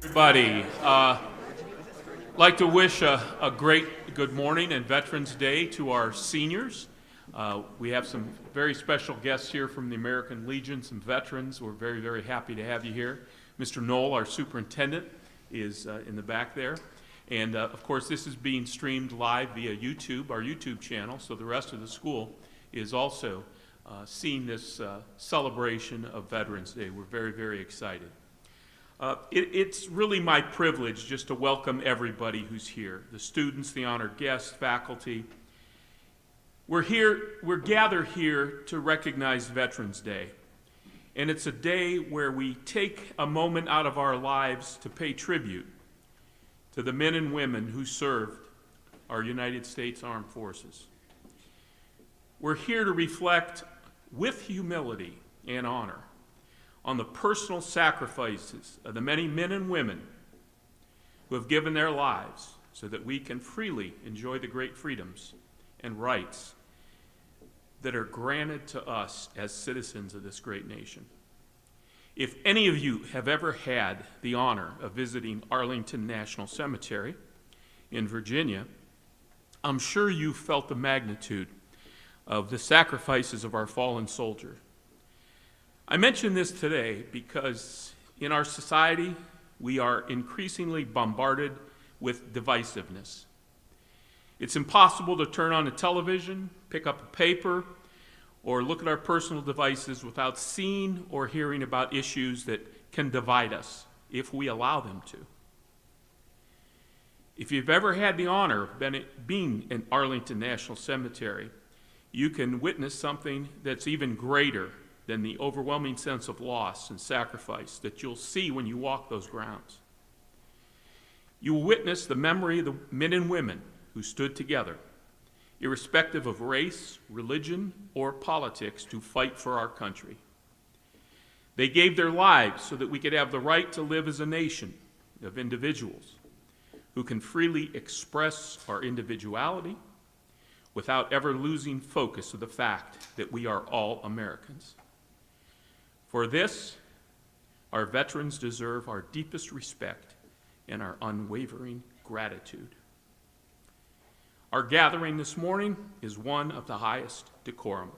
Everybody, like to wish a great good morning and Veterans Day to our seniors. We have some very special guests here from the American Legion, some veterans. We're very, very happy to have you here. Mr. Knoll, our superintendent, is in the back there. And of course, this is being streamed live via YouTube, our YouTube channel, so the rest of the school is also seeing this celebration of Veterans Day. We're very, very excited. It's really my privilege just to welcome everybody who's here, the students, the honored guests, faculty. We're gathered here to recognize Veterans Day. And it's a day where we take a moment out of our lives to pay tribute to the men and women who served our United States Armed Forces. We're here to reflect with humility and honor on the personal sacrifices of the many men and women who have given their lives so that we can freely enjoy the great freedoms and rights that are granted to us as citizens of this great nation. If any of you have ever had the honor of visiting Arlington National Cemetery in Virginia, I'm sure you felt the magnitude of the sacrifices of our fallen soldiers. I mention this today because in our society, we are increasingly bombarded with divisiveness. It's impossible to turn on a television, pick up a paper, or look at our personal devices without seeing or hearing about issues that can divide us if we allow them to. If you've ever had the honor of being in Arlington National Cemetery, you can witness something that's even greater than the overwhelming sense of loss and sacrifice that you'll see when you walk those grounds. You will witness the memory of the men and women who stood together, irrespective of race, religion, or politics, to fight for our country. They gave their lives so that we could have the right to live as a nation of individuals who can freely express our individuality without ever losing focus of the fact that we are all Americans. For this, our veterans deserve our deepest respect and our unwavering gratitude. Our gathering this morning is one of the highest decorum.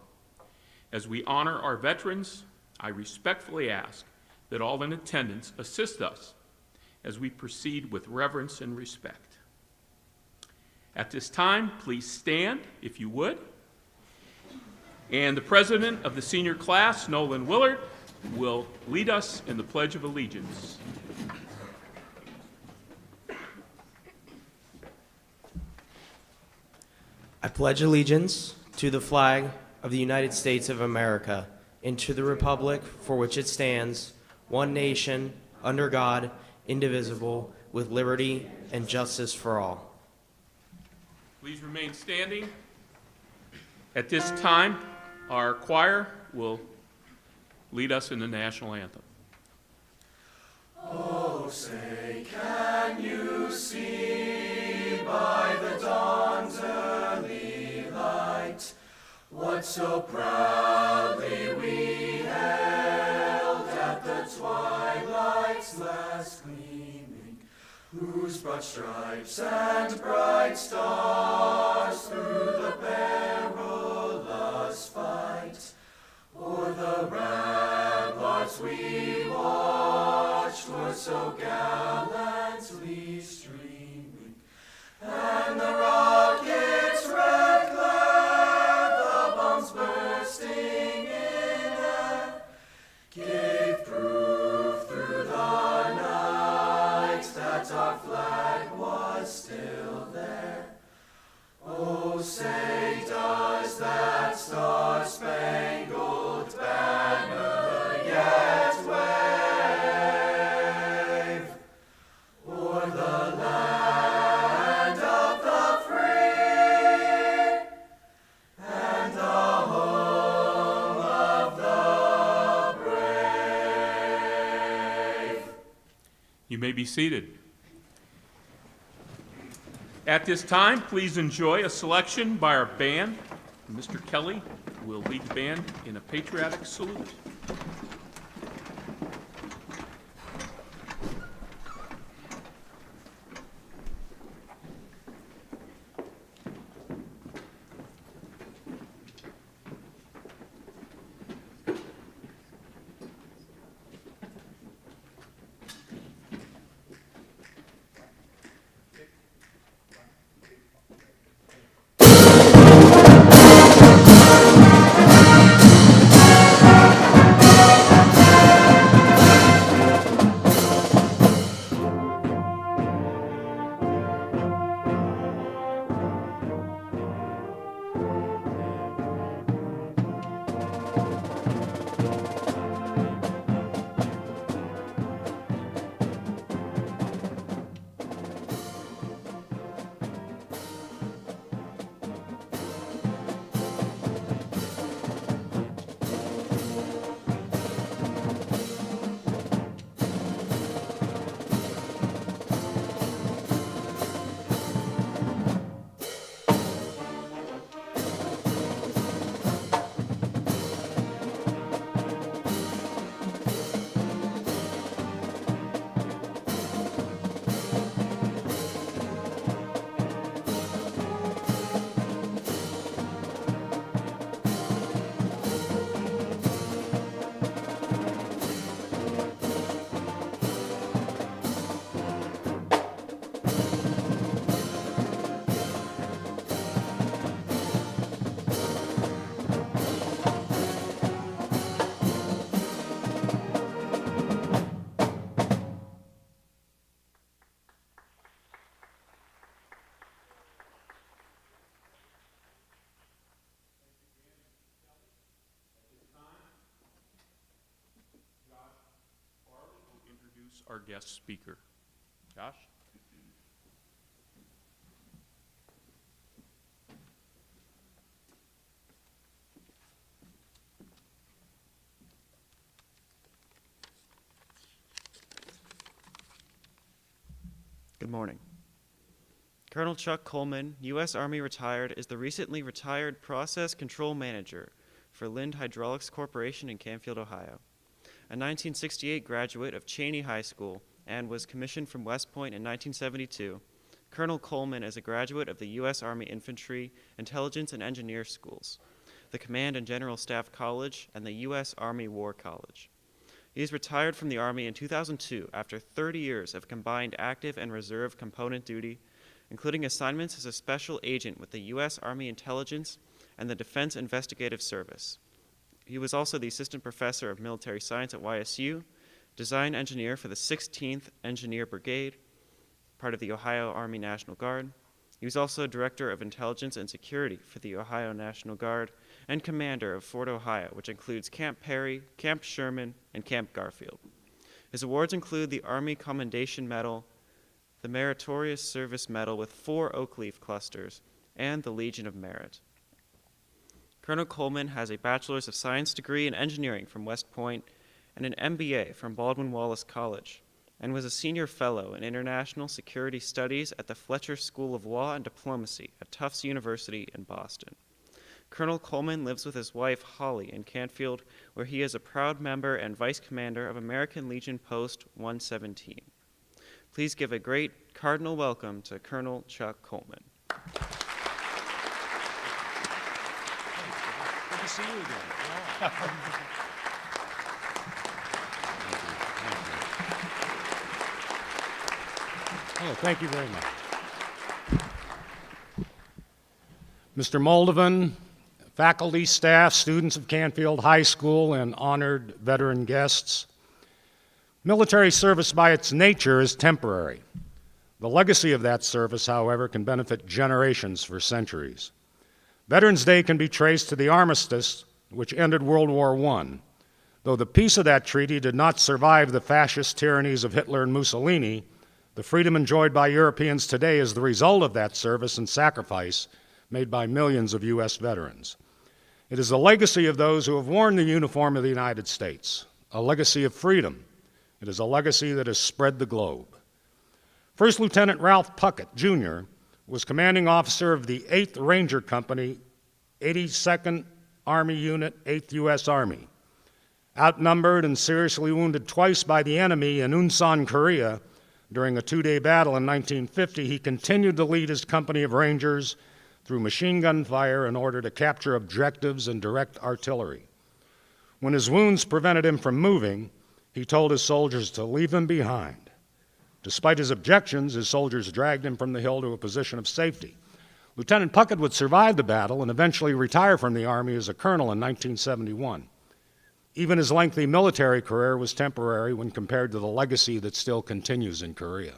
As we honor our veterans, I respectfully ask that all in attendance assist us as we proceed with reverence and respect. At this time, please stand, if you would. And the president of the senior class, Nolan Willard, will lead us in the Pledge of Allegiance. I pledge allegiance to the flag of the United States of America and to the republic for which it stands, one nation, under God, indivisible, with liberty and justice for all. Please remain standing. At this time, our choir will lead us in the national anthem. Oh, say, can you see by the dawn's early light what so proudly we held at the twilight's last gleaming, whose broad stripes and bright stars through the perilous fight o'er the ramparts we watched were so gallantly streaming, and the rocket's red glare, the bombs bursting in air, gave proof through the night that our flag was still there. Oh, say, does that star-spangled banner yet wave o'er the land of the free and the home of the brave? You may be seated. At this time, please enjoy a selection by our band. Mr. Kelly will lead the band in a patriotic salute. introduce our guest speaker. Josh? Good morning. Colonel Chuck Coleman, U.S. Army retired, is the recently retired Process Control Manager for Lind Hydraulics Corporation in Canfield, Ohio. A 1968 graduate of Cheney High School and was commissioned from West Point in 1972, Colonel Coleman is a graduate of the U.S. Army Infantry, Intelligence and Engineer Schools, the Command and General Staff College, and the U.S. Army War College. He is retired from the Army in 2002 after 30 years of combined active and reserve component duty, including assignments as a special agent with the U.S. Army Intelligence and the Defense Investigative Service. He was also the Assistant Professor of Military Science at YSU, Design Engineer for the 16th Engineer Brigade, part of the Ohio Army National Guard. He was also Director of Intelligence and Security for the Ohio National Guard and Commander of Fort Ohio, which includes Camp Perry, Camp Sherman, and Camp Garfield. His awards include the Army Commendation Medal, the Meritorious Service Medal with 4 oak leaf clusters, and the Legion of Merit. Colonel Coleman has a Bachelor's of Science degree in Engineering from West Point and an MBA from Baldwin Wallace College, and was a Senior Fellow in International Security Studies at the Fletcher School of Law and Diplomacy at Tufts University in Boston. Colonel Coleman lives with his wife, Holly, in Canfield, where he is a proud member and Vice Commander of American Legion Post 117. Please give a great cardinal welcome to Colonel Chuck Coleman. Good to see you again. Oh, thank you very much. Mr. Moldovan, faculty, staff, students of Canfield High School, and honored veteran guests, military service by its nature is temporary. The legacy of that service, however, can benefit generations for centuries. Veterans Day can be traced to the armistice which ended World War I. Though the peace of that treaty did not survive the fascist tyrannies of Hitler and Mussolini, the freedom enjoyed by Europeans today is the result of that service and sacrifice made by millions of U.S. veterans. It is the legacy of those who have worn the uniform of the United States, a legacy of freedom. It is a legacy that has spread the globe. First Lieutenant Ralph Puckett, Jr., was commanding officer of the 8th Ranger Company, 82nd Army Unit, 8th U.S. Army. Outnumbered and seriously wounded twice by the enemy in Unsan, Korea, during a 2-day battle in 1950, he continued to lead his company of Rangers through machine gun fire in order to capture objectives and direct artillery. When his wounds prevented him from moving, he told his soldiers to leave him behind. Despite his objections, his soldiers dragged him from the hill to a position of safety. Lieutenant Puckett would survive the battle and eventually retire from the Army as a colonel in 1971. Even his lengthy military career was temporary when compared to the legacy that still continues in Korea.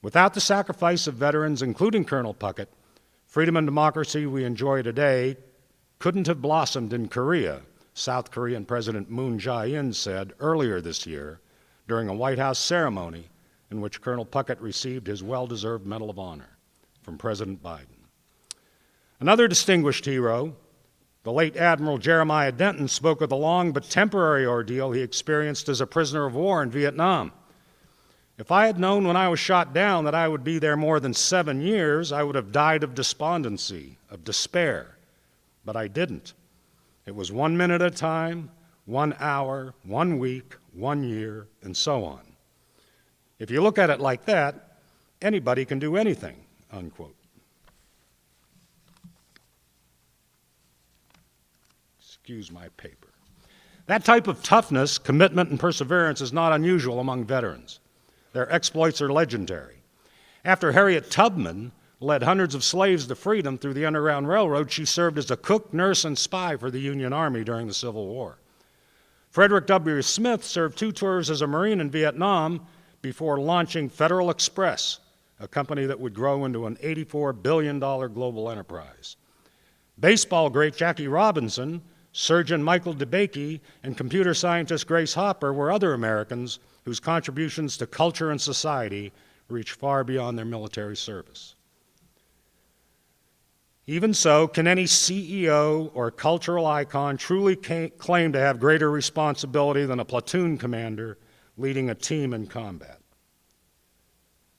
Without the sacrifice of veterans, including Colonel Puckett, freedom and democracy we enjoy today couldn't have blossomed in Korea, South Korean President Moon Jae-in said earlier this year during a White House ceremony in which Colonel Puckett received his well-deserved Medal of Honor from President Biden. Another distinguished hero, the late Admiral Jeremiah Denton, spoke of the long but temporary ordeal he experienced as a prisoner of war in Vietnam. If I had known when I was shot down that I would be there more than 7 years, I would have died of despondency, of despair. But I didn't. It was 1 minute at a time, 1 hour, 1 week, 1 year, and so on. If you look at it like that, anybody can do anything, unquote. Excuse my paper. That type of toughness, commitment, and perseverance is not unusual among veterans. Their exploits are legendary. After Harriet Tubman led hundreds of slaves to freedom through the Underground Railroad, she served as a cook, nurse, and spy for the Union Army during the Civil War. Frederick W. Smith served 2 tours as a Marine in Vietnam before launching Federal Express, a company that would grow into an $84 billion global enterprise. Baseball great Jackie Robinson Surgeon Michael DeBakey and computer scientist Grace Hopper were other Americans whose contributions to culture and society reach far beyond their military service. Even so, can any CEO or cultural icon truly claim to have greater responsibility than a platoon commander leading a team in combat?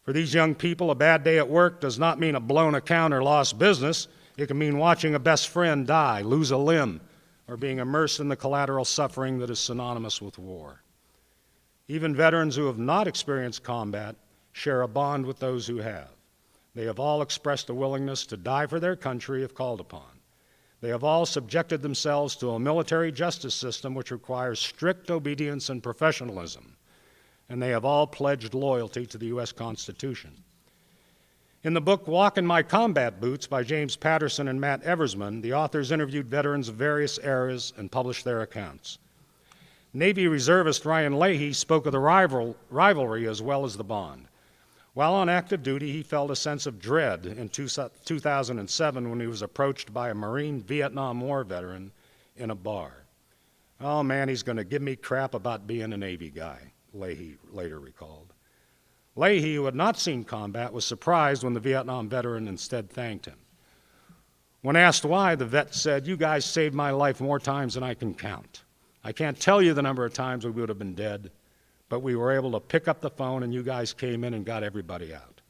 For these young people, a bad day at work does not mean a blown account or lost business. It can mean watching a best friend die, lose a limb, or being immersed in the collateral suffering that is synonymous with war. Even veterans who have not experienced combat share a bond with those who have. They have all expressed a willingness to die for their country if called upon. They have all subjected themselves to a military justice system which requires strict obedience and professionalism, and they have all pledged loyalty to the U.S. Constitution. In the book Walk in My Combat Boots by James Patterson and Matt Eversman, the authors interviewed veterans of various eras and published their accounts. Navy reservist Ryan Leahy spoke of the rivalry as well as the bond. While on active duty, he felt a sense of dread in 2007 when he was approached by a Marine Vietnam War veteran in a bar. "Oh man, he's going to give me crap about being a Navy guy," Leahy later recalled. Leahy, who had not seen combat, was surprised when the Vietnam veteran instead thanked him. When asked why, the vet said, "You guys saved my life more times than I can count. I can't tell you the number of times we would have been dead, but we were able to pick up the phone and you guys came in and got everybody out."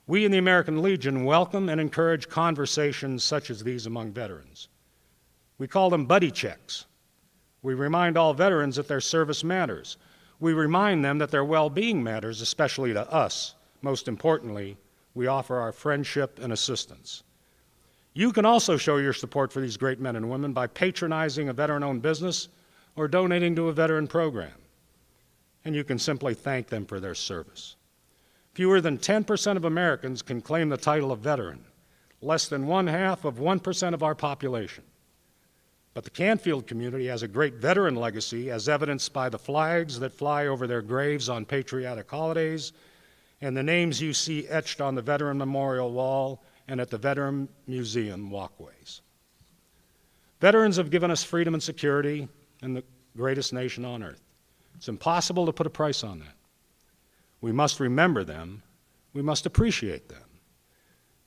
We in the American Legion welcome and encourage conversations such as these among veterans. We call them buddy checks. We remind all veterans that their service matters. We remind them that their well-being matters, especially to us. Most importantly, we offer our friendship and assistance. You can also show your support for these great men and women by patronizing a veteran-owned business or donating to a veteran program. And you can simply thank them for their service. Fewer than 10% of Americans can claim the title of veteran, less than 0.5% of our population. But the Canfield community has a great veteran legacy, as evidenced by the flags that fly over their graves on patriotic holidays and the names you see etched on the Veteran Memorial Wall and at the Veteran Museum walkways. Veterans have given us freedom and security in the greatest nation on earth. It's impossible to put a price on that. We must remember them. We must appreciate them.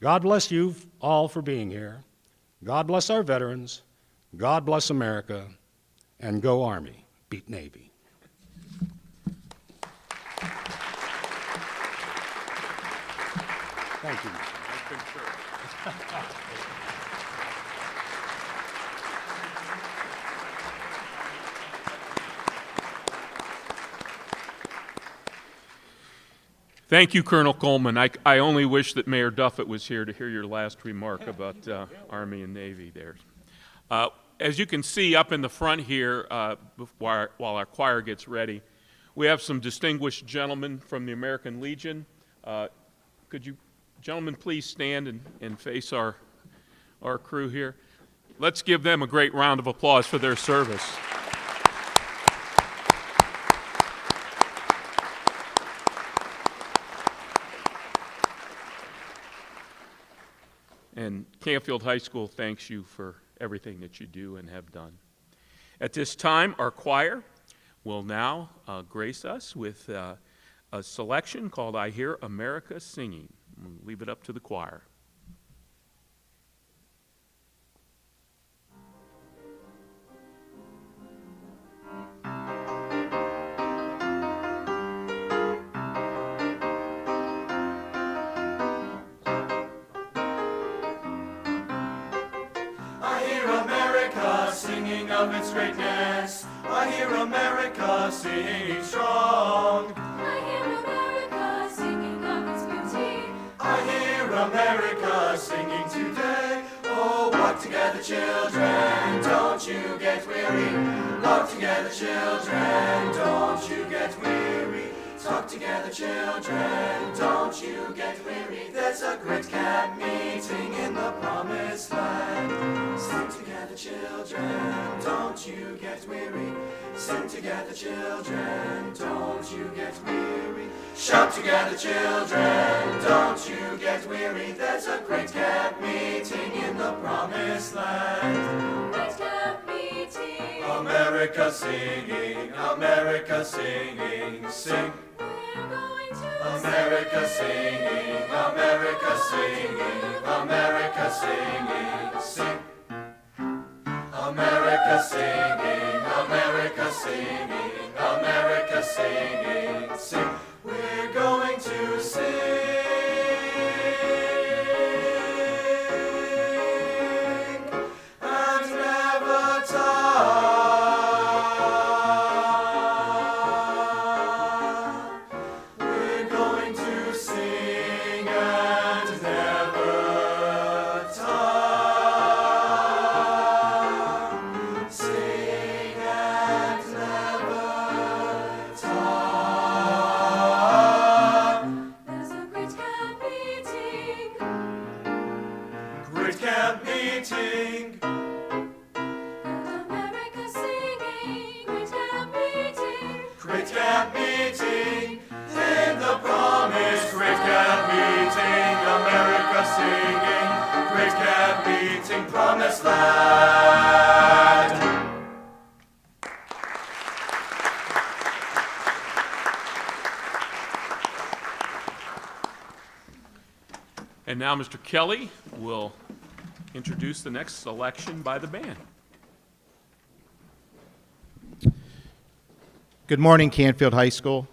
God bless you all for being here. God bless our veterans. God bless America. And go Army. Beat Navy. Thank you. Thank you, Colonel Coleman. I only wish that Mayor Duffett was here to hear your last remark about Army and Navy there. As you can see up in the front here, while our choir gets ready, we have some distinguished gentlemen from the American Legion. Could you gentlemen please stand and face our crew here? Let's give them a great round of applause for their service. And Canfield High School thanks you for everything that you do and have done. At this time, our choir will now grace us with a selection called "I Hear America Singing." We'll leave it up to the choir. Singing of its greatness, I hear America singing strong. I hear America singing of its beauty. I hear America singing today. Oh, walk together, children, don't you get weary. Walk together, children, don't you get weary. Talk together, children, don't you get weary. There's a great camp meeting in the promised land. Sing together, children, don't you get weary. Sing together, children, don't you get weary. Shout together, children, don't you get weary. There's a great camp meeting in the promised land. Great camp meeting. meeting. America singing, America singing, sing. We're going to America singing, America singing, America singing, sing. America singing, America singing, America singing, sing. We're going to sing and never tire. We're going to sing and never tire. Sing and never tire. There's a great camp meeting. Great camp meeting. And America singing. Great camp meeting. Great camp meeting. In the promised great camp meeting. America singing. Great camp meeting. Promised land. And now Mr. Kelly will introduce the next selection by the band. Good morning, Canfield High School.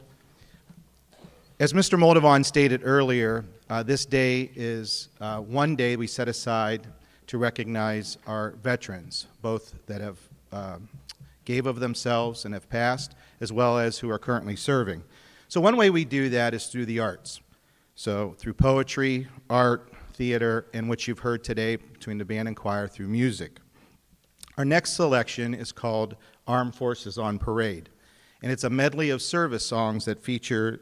As Mr. Moldovan stated earlier, this day is one day we set aside to recognize our veterans, both that have gave of themselves and have passed, as well as who are currently serving. So one way we do that is through the arts. So through poetry, art, theater, and what you've heard today between the band and choir through music. Our next selection is called Armed Forces on Parade. And it's a medley of service songs that feature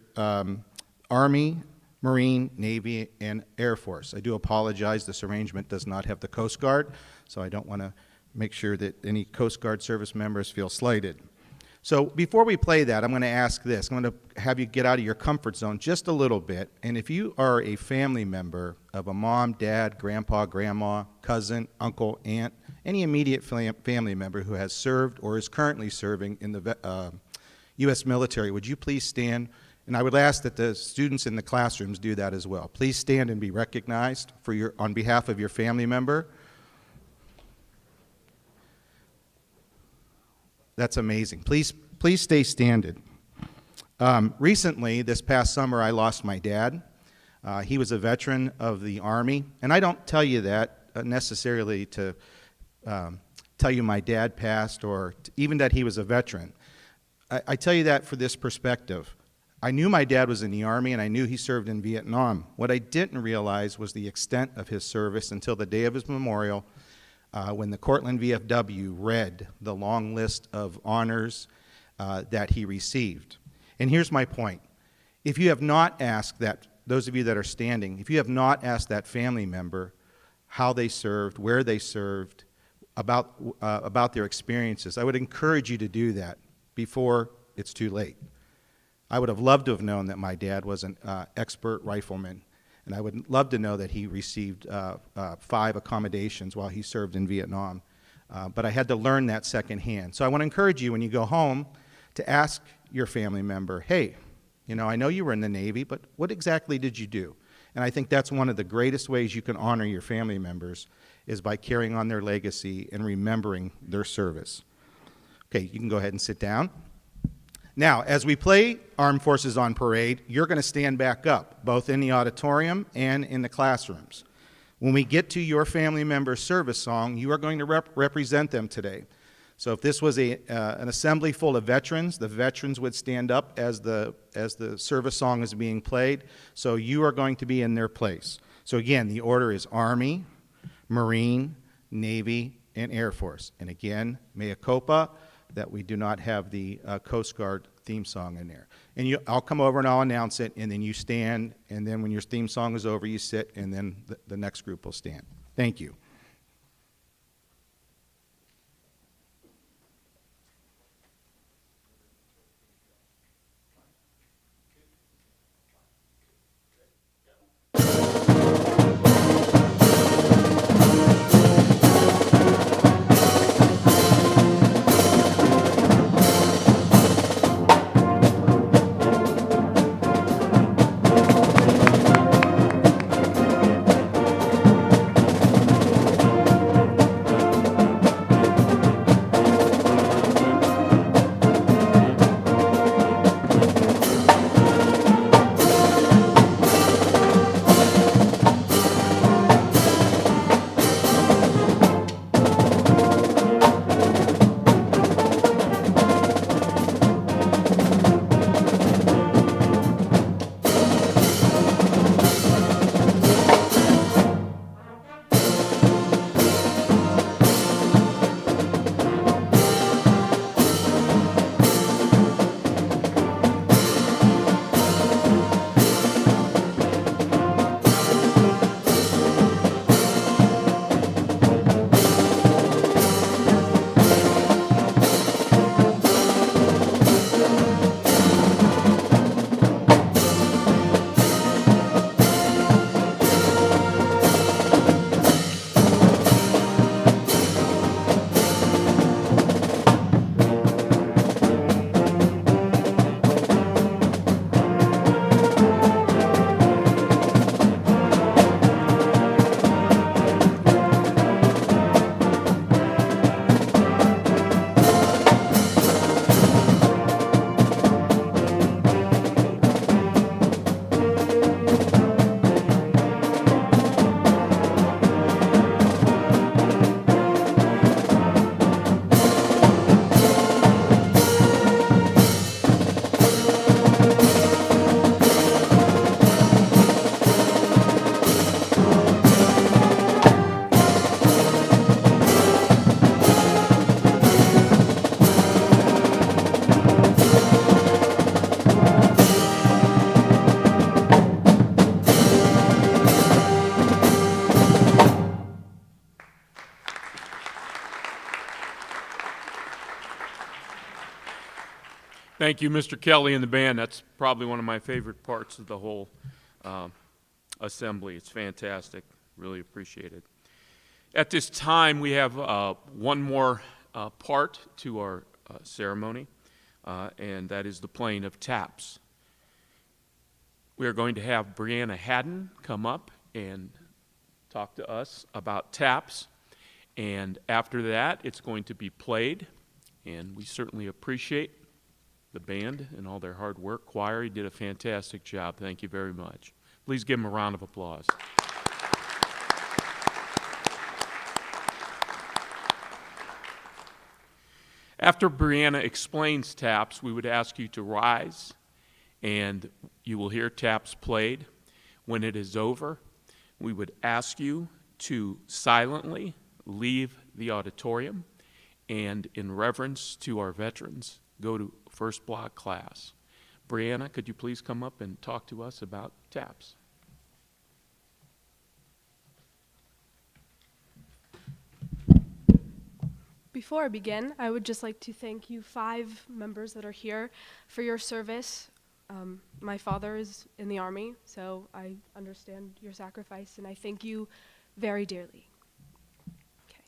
Army, Marine, Navy, and Air Force. I do apologize, this arrangement does not have the Coast Guard, so I don't want to make sure that any Coast Guard service members feel slighted. So before we play that, I'm going to ask this. I'm going to have you get out of your comfort zone just a little bit. And if you are a family member of a mom, dad, grandpa, grandma, cousin, uncle, aunt, any immediate family member who has served or is currently serving in the U.S. military, would you please stand? And I would ask that the students in the classrooms do that as well. Please stand and be recognized on behalf of your family member. That's amazing. Please stay standing. Recently, this past summer, I lost my dad. He was a veteran of the Army, and I don't tell you that necessarily to tell you my dad passed or even that he was a veteran. I tell you that for this perspective. I knew my dad was in the Army, and I knew he served in Vietnam. What I didn't realize was the extent of his service until the day of his memorial, when the Cortland VFW read the long list of honors that he received. And here's my point. If you have not asked that, those of you that are standing, if you have not asked that family member how they served, where they served, about their experiences, I would encourage you to do that before it's too late. I would have loved to have known that my dad was an expert rifleman, and I would love to know that he received 5 accommodations while he served in Vietnam. But I had to learn that secondhand. So I want to encourage you when you go home to ask your family member, hey, you know, I know you were in the Navy, but what exactly did you do? And I think that's one of the greatest ways you can honor your family members is by carrying on their legacy and remembering their service. Okay, you can go ahead and sit down. Now, as we play Armed Forces on Parade, you're going to stand back up, both in the auditorium and in the classrooms. When we get to your family member's service song, you are going to represent them today. So if this was an assembly full of veterans, the veterans would stand up as the service song is being played. So you are going to be in their place. So again, the order is Army, Marine, Navy, and Air Force. And again, mea culpa, that we do not have the Coast Guard theme song in there. And I'll come over and I'll announce it, and then you stand, and then when your theme song is over, you sit, and then the next group will stand. Thank you. Thank you, Mr. Kelly and the band. That's probably one of my favorite parts of the whole assembly. It's fantastic. Really appreciate it. At this time, we have one more part to our ceremony, and that is the playing of taps. We are going to have Brianna Haddon come up and talk to us about taps, and after that, it's going to be played, and we certainly appreciate the band and all their hard work. Choir, you did a fantastic job. Thank you very much. Please give them a round of applause. After Brianna explains taps, we would ask you to rise, and you will hear taps played. When it is over, we would ask you to silently leave the auditorium and, in reverence to our veterans, go to first block class. Brianna, could you please come up and talk to us about taps? Before I begin, I would just like to thank you 5 members that are here for your service. My father is in the Army, so I understand your sacrifice, and I thank you very dearly. Okay.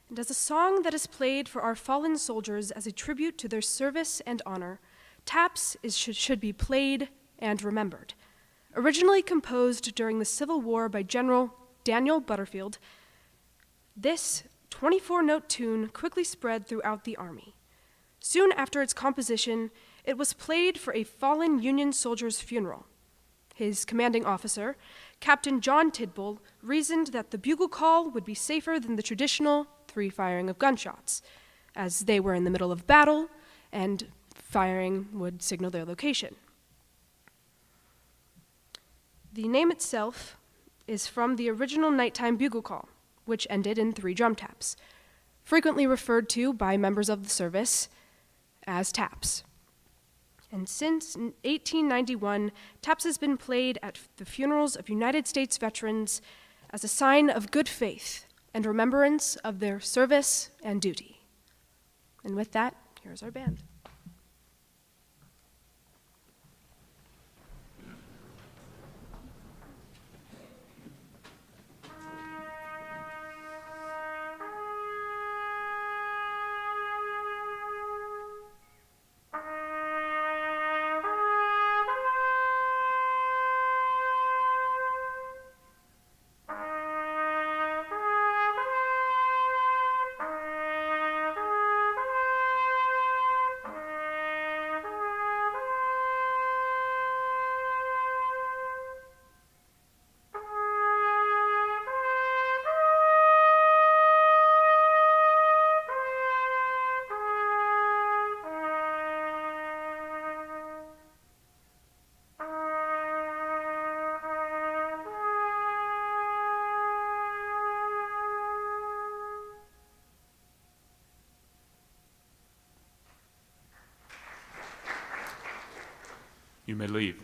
And as a song that is played for our fallen soldiers as a tribute to their service and honor, taps should be played and remembered. Originally composed during the Civil War by General Daniel Butterfield, this 24-note tune quickly spread throughout the Army. Soon after its composition, it was played for a fallen Union soldier's funeral. His commanding officer, Captain John Tidbull, reasoned that the bugle call would be safer than the traditional 3 firing of gunshots, as they were in the middle of battle and firing would signal their location. The name itself is from the original nighttime bugle call, which ended in 3 drum taps, frequently referred to by members of the service as taps. And since 1891, taps has been played at the funerals of United States veterans as a sign of good faith and remembrance of their service and duty. And with that, here's our band. You may leave.